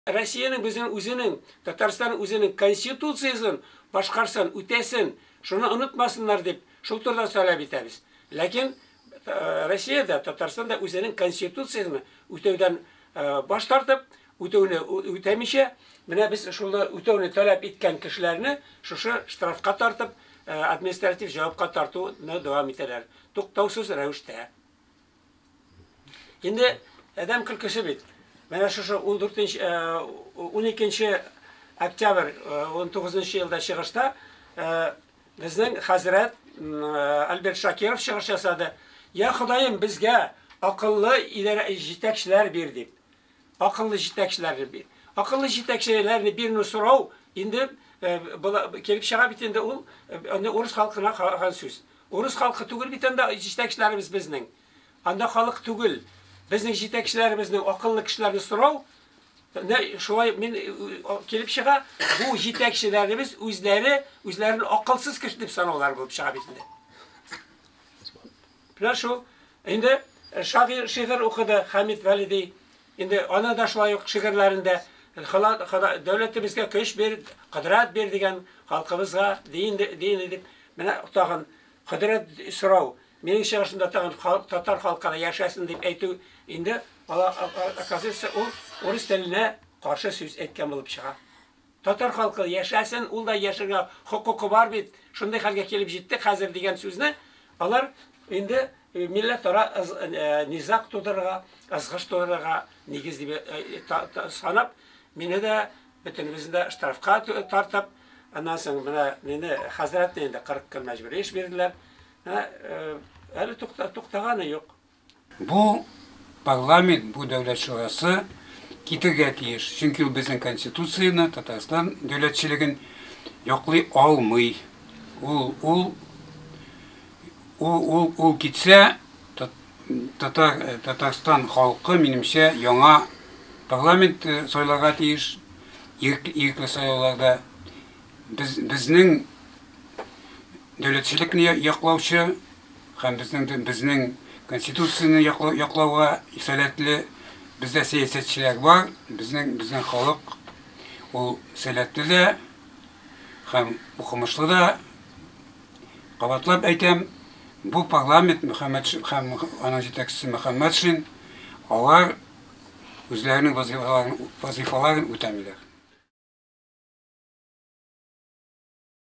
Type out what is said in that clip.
Россияның біздің өзінің, Татарстанның өзінің конституциясын башқарсын, үтесін, шуны ұнытмасынlar деп, шул турда сөйләп итәбез. Ләкин Россияда, Татарстанда өзінің конституцияны үтеудән баш тартып, үтәмичә, менә без шуны үтәүне таләп иткән кешеләрне шушы штрафка тартып, административ җавапка тартуны дәвам итәләр. Туктаусыз рәвештә. Инде адәм көлкесе бит. Менә шушы 12 октябрь 19 елда чыгышта безнең хәзрәт Альберт Шакиров чыгыш ясады. Я Ходаем безгә акыллы җитәкчеләр бир дип. Акыллы җитәкчеләрне бир. Акыллы җитәкчеләрне бирне сорау инде келип чыга бит инде ул урыс халкына калган сүз. Урыс халкы түгел бит инде җитәкчеләребез безнең. Анда халык түгел. Безнең җитәкчеләребезнең акыллы кешеләрне сорау, шулай мен келип чыга, бу җитәкчеләребез үзләрен акылсыз кеше дип санаулар булып чыга бит инде. Менә шу инде шигырь укыды Хамид Валиди. Инде аны да шулай ук шигырьләрендә дәүләтебезгә көч бир, кудрат бир дигән халкыбызга дин дип, менә тагын кудрат сорау. Менің шағышында тағын татар халқына яшасын деп әйту, инде оказывается, ол орыс тіліне қаршы сөз әйткен болып шыға. Татар халқы яшасын, ол да яшырға құқықы бар бит, шындай халге келіп жетті қазір деген сөзіне, алар инде милләт ара низақ тудырға, азғыш тудырға негіз деп санап, мені де бүтінімізді штрафқа тартып, анан соң мені хазіратны енді 40 күн мәжбүр еш берділер. Әлі тоқтағаны жоқ. Бұл парламент, бұл дәулет шурасы кетерге тиіш. Чөнки біздің конституцияны Татарстан дәулетшілігін яклый алмый. Ул кетсе, Татарстан халқы минемчә яңа парламент сайларга тиеш. Иркле сайлауларда безнең дәүләтчелекне яклаучы һәм безнең конституцияны яклауга сәләтле бездә сәясәтчеләр бар. Безнең халык ул сәләтле дә һәм укымышлы да. Кабатлап әйтәм, бу парламент һәм аның җитәкчесе Мөхәммәтшин алар үзләренең вазифаларын үтәмиләр.